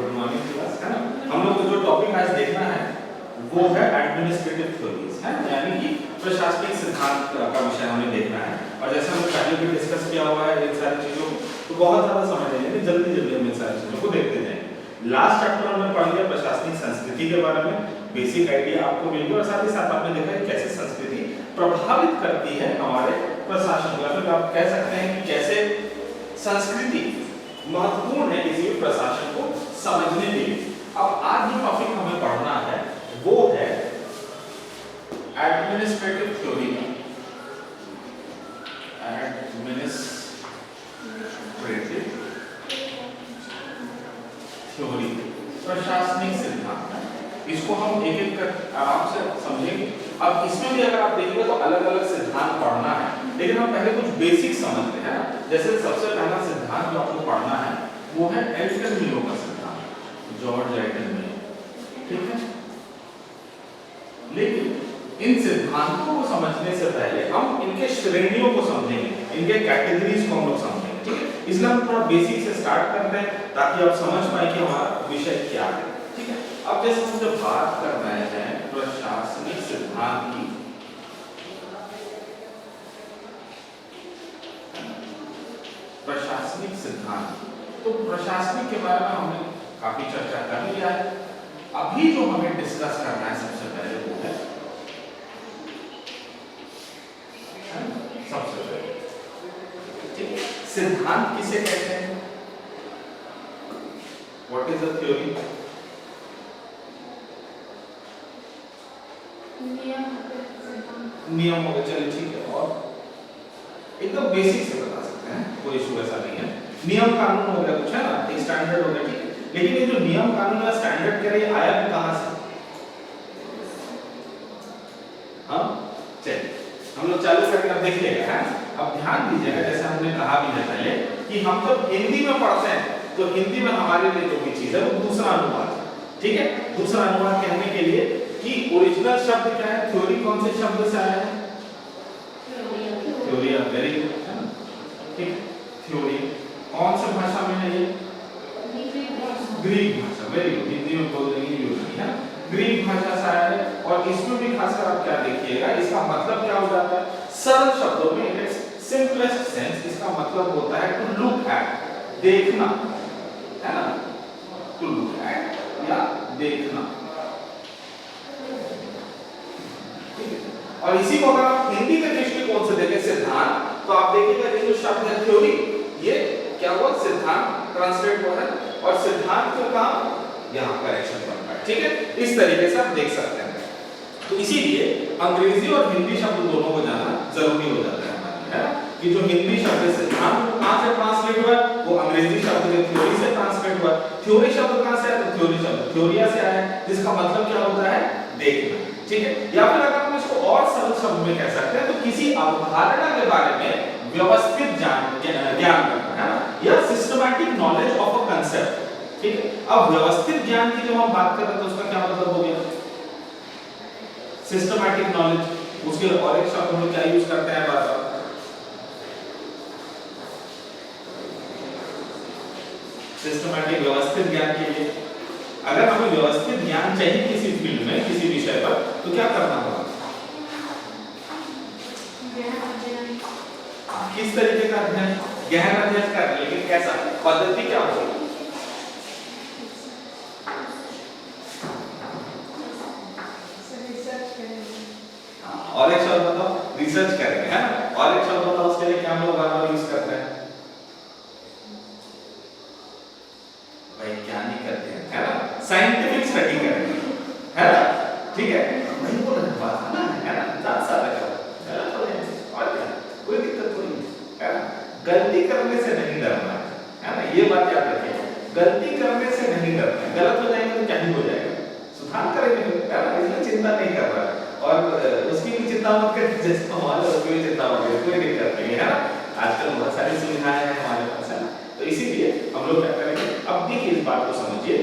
Good morning class, है ना। हम लोग को जो टॉपिक आज देखना है वो है एडमिनिस्ट्रेटिव थ्योरीज, है ना, यानी कि प्रशासनिक सिद्धांत का विषय हमें देखना है। और जैसे हमने पहले भी डिस्कस किया हुआ है इन सारी चीजों तो बहुत ज्यादा समय नहीं लेंगे, जल्दी जल्दी हम इन सारी चीजों को देखते जाएंगे। लास्ट चैप्टर हमने पढ़ लिया प्रशासनिक संस्कृति के बारे में, बेसिक आइडिया आपको मिल गया और साथ ही साथ आपने देखा है कैसे संस्कृति प्रभावित करती है हमारे प्रशासन को, या फिर आप कह सकते हैं कि कैसे संस्कृति महत्वपूर्ण है किसी भी प्रशासन को समझने के लिए। अब आज जो टॉपिक हमें पढ़ना है वो है एडमिनिस्ट्रेटिव थ्योरी। एडमिनिस्ट्रेटिव थ्योरी, प्रशासनिक सिद्धांत। इसको हम एक एक कर आराम से समझेंगे। अब इसमें भी अगर आप देखिए तो अलग अलग सिद्धांत पढ़ना है, लेकिन हम पहले कुछ बेसिक समझते हैं ना। जैसे सबसे पहला सिद्धांत जो आपको पढ़ना है वो है एल्टन मिलो का सिद्धांत, जॉर्ज एल्टन मिलो, ठीक है। लेकिन इन सिद्धांतों को समझने से पहले हम इनके श्रेणियों को समझेंगे, इनके कैटेगरीज को हम लोग समझेंगे, ठीक है। इसलिए हम थोड़ा बेसिक से स्टार्ट करते हैं ताकि आप समझ पाए कि हमारा विषय क्या है, ठीक है। अब जैसे हम जब बात कर रहे हैं प्रशासनिक सिद्धांत की, प्रशासनिक सिद्धांत, तो प्रशासनिक के बारे में हमने काफी चर्चा कर लिया है। अभी जो हमें डिस्कस करना है सबसे पहले वो है सबसे पहले, ठीक, सिद्धांत किसे कहते हैं? What is the theory? नियम हो गए, चलिए ठीक है। और एकदम बेसिक से बता सकते हैं, कोई इशू ऐसा नहीं है। नियम कानून हो गया कुछ, है ना, एक स्टैंडर्ड हो गया, ठीक है। लेकिन ये जो नियम कानून या स्टैंडर्ड कह रहे हैं आया भी कहां से? हाँ चलिए हम लोग चालू करके अब देख लेंगे, है। अब ध्यान दीजिएगा, जैसे हमने कहा भी है पहले कि हम जब हिंदी में पढ़ते हैं तो हिंदी में हमारे लिए जो भी चीज है वो दूसरा अनुवाद है, ठीक है। दूसरा अनुवाद कहने के लिए कि ओरिजिनल शब्द क्या है, थ्योरी कौन से शब्द से आया है? थ्योरी, वेरी गुड, है ना, ठीक। थ्योरी कौन सी भाषा में है ये? ग्रीक भाषा, वेरी गुड, हिंदी में बोल देंगे यूजली, है। ग्रीक भाषा से आया है। और इसमें भी खासकर आप क्या देखिएगा, इसका मतलब क्या हो जाता है? सरल शब्दों में, इन इट्स सिंपलेस्ट सेंस, इसका मतलब होता है टू लुक एट, देखना, है ना, टू लुक एट या देखना, ठीक है। और इसी को अगर आप हिंदी के दृष्टिकोण से देखें सिद्धांत, तो आप देखिएगा ये जो शब्द है थ्योरी, ये क्या हुआ? सिद्धांत ट्रांसलेट हुआ है। और सिद्धांत का काम यहाँ करेक्शन बनता है, ठीक है। इस तरीके से आप देख सकते हैं। तो इसीलिए अंग्रेजी और हिंदी शब्द दोनों को जानना जरूरी हो जाता है, है ना, कि जो हिंदी शब्द सिद्धांत कहां से ट्रांसलेट हुआ, वो अंग्रेजी शब्द थ्योरी से ट्रांसलेट हुआ। थ्योरी शब्द कहां से आया? तो थ्योरी शब्द थ्योरिया से आया, जिसका मतलब क्या होता है? देखना, ठीक है। या फिर अगर हम इसको और सरल शब्द में कह सकते हैं तो किसी अवधारणा के बारे में व्यवस्थित ज्ञान करना, है ना, या systematic knowledge of a concept, ठीक है। अब व्यवस्थित ज्ञान की जब हम बात कर रहे हैं तो उसका क्या मतलब हो गया? Systematic knowledge. उसके और एक शब्द हम क्या यूज करते हैं बार-बार? सिस्टमैटिक, व्यवस्थित ज्ञान के लिए अगर हमें व्यवस्थित ज्ञान चाहिए किसी फील्ड में, किसी विषय पर, तो क्या करना होगा? किस तरीके का अध्ययन? गहन अध्ययन करना, लेकिन कैसा? पद्धति क्या होगी? और एक शब्द बताओ, रिसर्च करेंगे, है ना। और एक शब्द बताओ उसके लिए क्या हम लोग बार-बार यूज करते हैं? वैज्ञानिक अध्ययन, है ना, साइंटिफिक स्टडी करेंगे, है ना, ठीक है। वही बोल रहे हैं बात, है ना, ज्यादा सारा करो, और क्या, कोई दिक्कत थोड़ी है ना। गलती करने से नहीं डरना है ना, ये बात याद रखिए। गलती करने से नहीं डरना है, गलत हो जाएंगे तो क्या ही हो जाएगा, सुधार करेंगे, है ना, इसलिए चिंता नहीं कर रहा है। और उसकी भी चिंता मत करिए, जिसको हमारे उसकी भी चिंता मत करिए, कोई दिक्कत नहीं है ना। आजकल बहुत सारी सुविधाएं हैं हमारे पास, है ना। तो इसीलिए हम लोग क्या करेंगे, अब देखिए इस बात को समझिए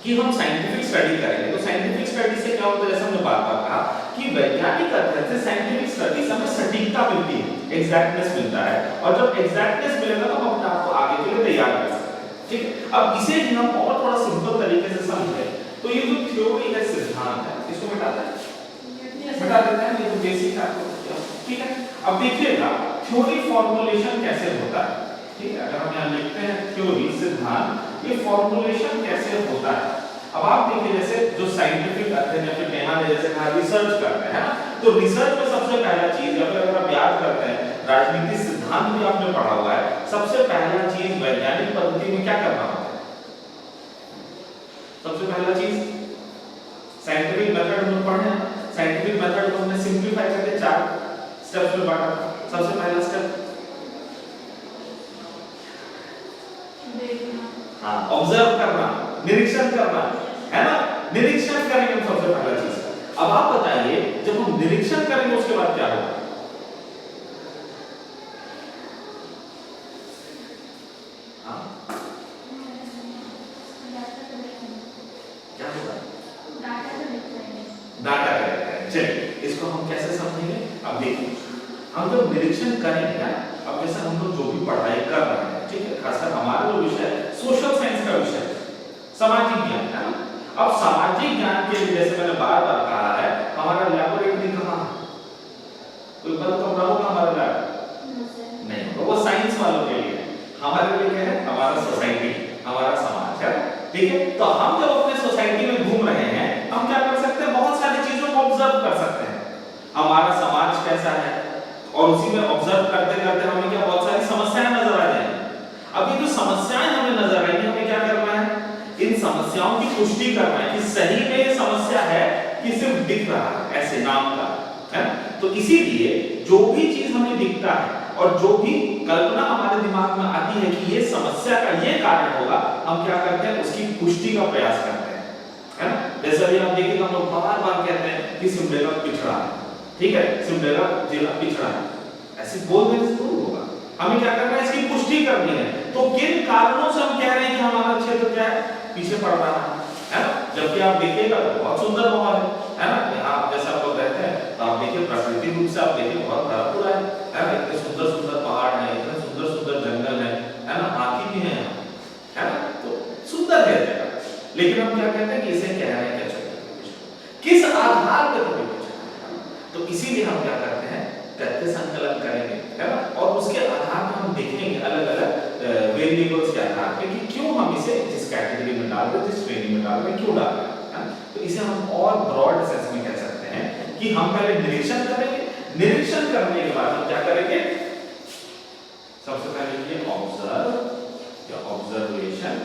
कि हम साइंटिफिक स्टडी करेंगे तो साइंटिफिक स्टडी से क्या होता है? जैसे हमने बार-बार कहा कि वैज्ञानिक अध्ययन से साइंटिफिक स्टडी से हमें सटीकता मिलती है, एग्जैक्टनेस मिलता है। और जब एग्जैक्टनेस मिलेगा तो हम अपने आप को आगे के लिए तैयार कर सकते हैं, ठीक है। अब इसे भी हम और थोड़ा मिटाता है? मिटा देता है, ये तो बेसिक आपको ठीक है। अब देखिएगा थ्योरी फॉर्मुलेशन कैसे होता है, ठीक है। अगर हम यहाँ लिखते हैं थ्योरी सिद्धांत, ये फॉर्मुलेशन कैसे होता है। अब आप देखिए जैसे जो साइंटिफिक अध्ययन या फिर नेहा ने जैसे कहा रिसर्च करते हैं ना, तो रिसर्च में सबसे पहला चीज या फिर अगर आप याद करते हैं राजनीति सिद्धांत भी आपने पढ़ा हुआ है, सबसे पहला चीज वैज्ञानिक पद्धति में क्या करना होता है? सबसे पहला चीज साइंटिफिक मेथड में पढ़ना है। साइंटिफिक मेथड को हमने सिंपलीफाई करके 4 स्टेप्स में बांटा। सबसे पहला स्टेप हाँ ऑब्जर्व करना, निरीक्षण करना है ना, निरीक्षण करेंगे हम सबसे पहला चीज। अब आप बताइए जब हम निरीक्षण करेंगे उसके बाद क्या होगा? क्या होगा? डाटा कलेक्ट करेंगे। चलिए इसको हम कैसे समझेंगे? अब देखिए हम जब निरीक्षण करेंगे ना, अब जैसे हम लोग जो भी पढ़ाई कर रहे हैं, ठीक है, खासकर हमारा जो विषय सोशल साइंस का विषय सामाजिक ज्ञान है ना। अब सामाजिक ज्ञान के लिए जैसे मैंने बार बार कहा है हमारा लैबोरेटरी कहाँ है? कोई बात कब होगा हमारा लैब? नहीं होगा, वो साइंस वालों के लिए। हमारे लिए क्या है? हमारा सोसाइटी, हमारा समाज है, ठीक है। तो हम जब अपने सोसाइटी में घूम रहे हैं हम क्या कर सकते हैं? बहुत सारी चीजों को ऑब्जर्व कर सकते हैं, हमारा समाज कैसा है, और उसी में ऑब्जर्व करते करते हमें क्या बहुत सारी समस्याएं नजर आ जाएंगी। अब ये जो समस्याएं हमें नजर आएंगी हमें क्या करना है? इन समस्याओं की पुष्टि करना है कि सही में ये समस्या है कि सिर्फ दिख रहा है ऐसे नाम का, है ना। तो इसीलिए जो भी चीज हमें दिखता है और जो भी कल्पना हमारे दिमाग में आती है कि ये समस्या का ये कारण होगा, हम क्या करते हैं? उसकी पुष्टि का प्रयास करते हैं, है ना। जैसे अभी आप देखिए हम लोग बार बार कहते हैं कि सिमडेगा पिछड़ा है, ठीक है, सिमडेगा जिला पिछड़ा है, ऐसे बोल देने से जरूर होगा। हमें क्या करना है? इसकी पुष्टि करनी है। तो किन कारणों से हम कह रहे हैं कि हमारा क्षेत्र क्या है? पीछे पड़ रहा है ना। जबकि आप देखिएगा तो बहुत सुंदर माहौल है ना। यहाँ जैसे आप लोग रहते हैं तो आप देखिए प्राकृतिक रूप से आप देखिए बहुत भरपूर है ना। इतने सुंदर सुंदर पहाड़ हैं, इतने सुंदर सुंदर जंगल है ना, हाथी भी हैं, है ना। तो सुंदर है जगह, लेकिन हम क्या कहते हैं कि इसे कह रहे हैं किस आधार पर? तो इसीलिए हम क्या करते हैं? तथ्य संकलन करेंगे, है ना, और उसके आधार पर हम देखेंगे अलग अलग वेरिएबल्स के आधार पे कि क्यों हम इसे जिस कैटेगरी में डाल रहे हैं, जिस श्रेणी में डाल रहे हैं, क्यों डाल रहे हैं, है ना। तो इसे हम और ब्रॉड सेंस में कह सकते हैं कि हम पहले निरीक्षण करेंगे, निरीक्षण करने के बाद हम क्या करेंगे? सबसे पहले ये ऑब्जर्व या ऑब्जर्वेशन,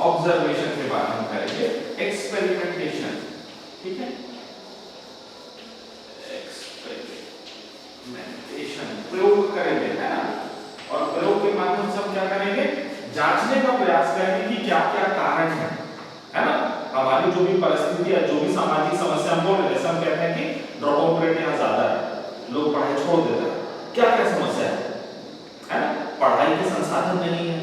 ऑब्जर्वेशन के बाद हम करेंगे एक्सपेरिमेंटेशन, ठीक है, प्रयोग करेंगे, है ना। और प्रयोग के माध्यम से हम क्या करेंगे? जांचने का प्रयास करेंगे कि क्या क्या कारण है ना। हमारी जो भी परिस्थिति है, जो भी सामाजिक समस्या हम बोल रहे हैं, जैसे हम कहते हैं कि ड्रॉप आउट रेट यहाँ ज्यादा है, लोग पढ़ाई छोड़ देते हैं, क्या क्या समस्या है ना। पढ़ाई के संसाधन नहीं है,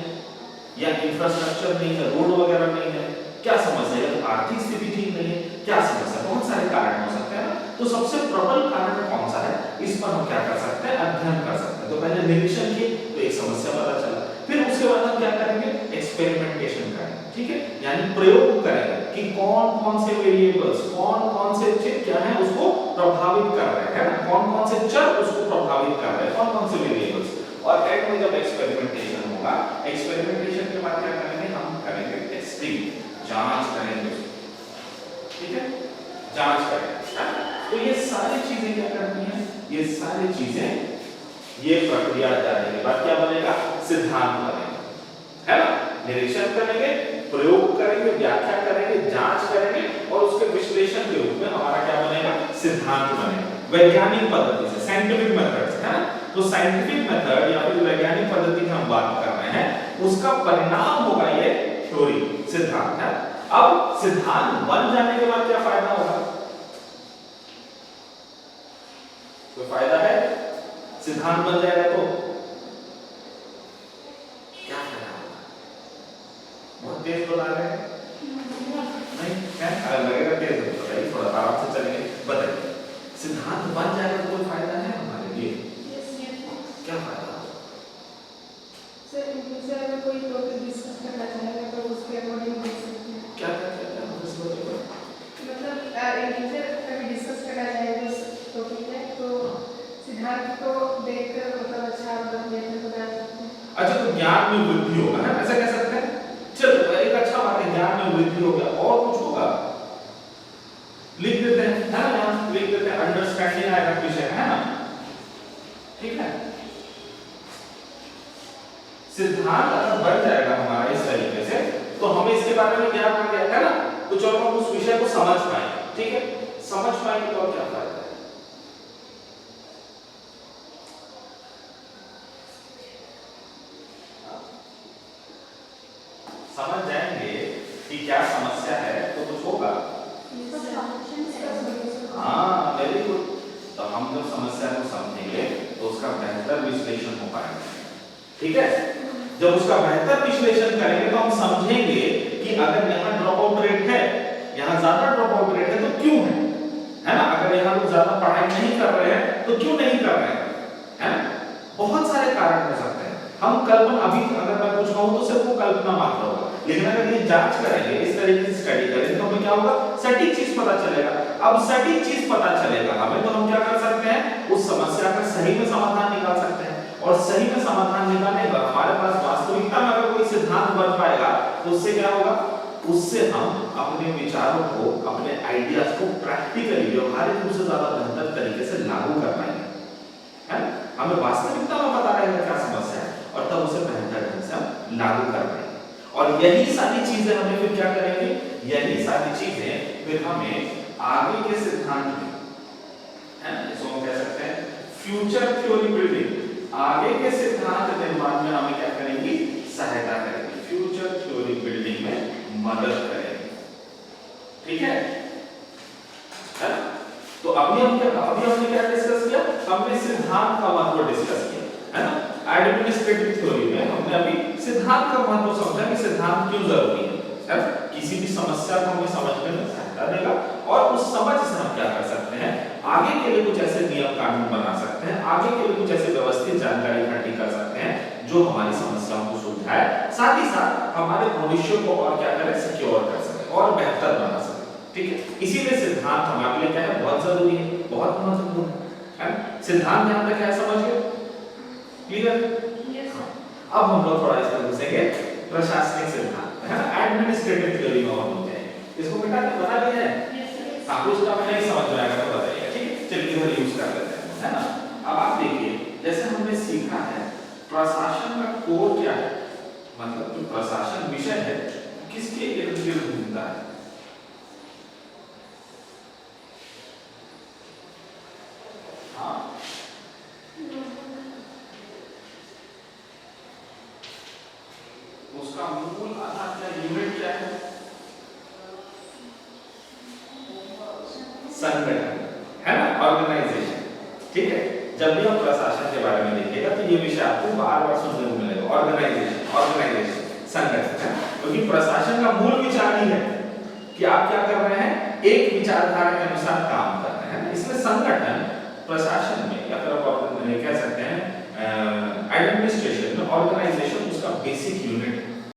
या इंफ्रास्ट्रक्चर नहीं है, रोड वगैरह नहीं है, क्या समस्या है? आर्थिक स्थिति ठीक नहीं है, क्या समस्या? बहुत सारे कारण हो सकते हैं। तो सबसे प्रबल कारण कौन सा है? इस पर हम क्या कर सकते हैं? अध्ययन कर सकते हैं। तो पहले निरीक्षण किए तो एक समस्या पता चला, फिर उसके बाद हम क्या करेंगे? एक्सपेरिमेंटेशन करेंगे, ठीक है, यानी प्रयोग करेंगे कि कौन कौन से वेरिएबल्स, कौन कौन से चीज क्या है उसको प्रभावित कर रहे हैं, है ना, कौन कौन से चर उसको प्रभावित कर रहे हैं, कौन कौन से वेरिएबल्स। और एंड में जब एक्सपेरिमेंटेशन होगा, एक्सपेरिमेंटेशन के बाद क्या करेंगे? हम करेंगे टेस्टिंग, जांच करेंगे, ठीक है, जांच करेंगे। तो ये सारी चीजें क्या करती हैं? ये सारी चीजें, ये प्रक्रिया जाने के बाद क्या बनेगा? सिद्धांत बनेगा, है ना। निरीक्षण करेंगे, प्रयोग करेंगे, व्याख्या करेंगे, जांच करेंगे, और उसके विश्लेषण के रूप में हमारा क्या बनेगा? सिद्धांत बनेगा, वैज्ञानिक पद्धति से, साइंटिफिक मेथड से, है ना। तो साइंटिफिक मेथड या फिर वैज्ञानिक पद्धति की हम बात कर रहे हैं, उसका परिणाम होगा ये थ्योरी, सिद्धांत, है। अब सिद्धांत बन जाने के बाद क्या फायदा होगा? कोई फायदा है? सिद्धांत बन जाएगा तो क्या फायदा होगा? बहुत तेज बोला रहे हैं, नहीं है? अगर लगेगा तेज तो बताइए, थोड़ा आराम से चलेंगे, बताइए। सिद्धांत बन जाएगा तो कोई फायदा है हमारे लिए? क्या फायदा? सर इनसे अगर कोई टॉपिक डिस्कस करना चाहेगा तो उसके अकॉर्डिंग देख सकते हैं। क्या मतलब इनसे कभी भी हो गया, और कुछ होगा लिख देते हैं, है ना, यहाँ लिख देते हैं, अंडरस्टैंडिंग आएगा विषय, है ना, ठीक है। सिद्धांत अगर बन जाएगा हमारा इस तरीके से, तो हमें इसके बारे में ज्ञान आ गया, है ना, तो चलो हम उस विषय को समझ पाए, ठीक है, समझ पाएंगे तो और क्या फायदा है। समझ जाएंगे कि क्या समस्या है तो कुछ होगा। हाँ, वेरी गुड। तो हम जब समस्या को समझेंगे तो उसका बेहतर विश्लेषण हो पाएगा, ठीक है। जब उसका बेहतर विश्लेषण करेंगे तो हम समझेंगे कि अगर यहाँ ड्रॉप आउट रेट है, यहाँ ज्यादा ड्रॉप आउट रेट है तो क्यों है ना, अगर यहाँ लोग ज्यादा पढ़ाई नहीं कर रहे हैं तो क्यों नहीं कर रहे हैं, है ना, बहुत सारे कारण हो सकते हैं। हम कल्पना, अभी अगर मैं कुछ कहूँ तो सिर्फ वो कल्पना मात्र होगा, लेकिन अगर ये जांच करेंगे, इस तरीके से स्टडी करेंगे तो हमें क्या होगा, सटीक चीज पता चलेगा। अब सटीक चीज पता चलेगा हमें, तो हम क्या कर सकते हैं, उस समस्या का सही में समाधान निकाल सकते हैं, और सही में समाधान निकालने पर हमारे पास वास्तविकता में अगर कोई सिद्धांत बन पाएगा तो उससे क्या होगा, उससे हम अपने विचारों को, अपने आइडियाज को प्रैक्टिकली, व्यवहारिक रूप से ज्यादा बेहतर तरीके से लागू कर पाएंगे, है ना, हमें वास्तविकता में पता रहेगा क्या समस्या है, और तब उसे बेहतर ढंग से हम लागू कर पाएंगे। और यही सारी चीजें हमें फिर क्या करेंगे, यही सारी चीजें फिर हमें आगे के सिद्धांत में, है ना, इसको हम कह सकते हैं फ्यूचर थ्योरी बिल्डिंग, आगे के सिद्धांत निर्माण में हमें क्या करेंगी, सहायता करेंगी, फ्यूचर थ्योरी बिल्डिंग में मदद करेंगे, ठीक है। तो अभी हमने क्या डिस्कस किया, हमने सिद्धांत का महत्व डिस्कस किया, है ना, एडमिनिस्ट्रेटिव थ्योरी में हमने अभी सिद्धांत का महत्व समझा कि सिद्धांत क्यों जरूरी है ना, किसी भी समस्या को हमें समझने में सहायता देगा, और उस समझ से हम क्या कर सकते हैं, आगे के लिए कुछ ऐसे नियम कानून बना सकते हैं, आगे के लिए कुछ ऐसे व्यवस्थित जानकारी इकट्ठी कर सकते हैं जो हमारी समस्याओं को सुलझाए, साथ ही साथ हमारे भविष्य को और क्या करें, सिक्योर कर सके और बेहतर बना सके, ठीक है। इसीलिए सिद्धांत हमारे लिए क्या है, बहुत जरूरी है, बहुत महत्वपूर्ण है। सिद्धांत ध्यान रखें, समझ गए, क्लियर? अब हम लोग थोड़ा इसमें घुसेंगे प्रशासनिक सिद्धांत, है ना, एडमिनिस्ट्रेटिव थ्योरी में हम लोग जाएंगे, इसको बेटा बता दिया है, आपको इसका नहीं समझ में आएगा तो बताइए, ठीक, चलिए इधर यूज कर लेते हैं, है ना। अब आप देखिए, जैसे हमने सीखा है प्रशासन का कोर क्या है, मतलब जो प्रशासन विषय है किसके इर्द गिर्द घूमता है, हाँ, उसका मूल आधार क्या, यूनिट क्या है, संगठन, है ना, ऑर्गेनाइजेशन, ठीक है। जब भी हम प्रशासन के बारे में देखिएगा तो ये विषय आपको बार-बार सुनने को मिलेगा, ऑर्गेनाइजेशन, संगठन, है, क्योंकि प्रशासन का मूल विचार ही है कि आप क्या कर रहे हैं, एक विचारधारा के अनुसार काम कर रहे हैं, इसमें संगठन प्रशासन में, या फिर आप कह सकते हैं एडमिनिस्ट्रेशन में ऑर्गेनाइजेशन उसका बेसिक यूनिट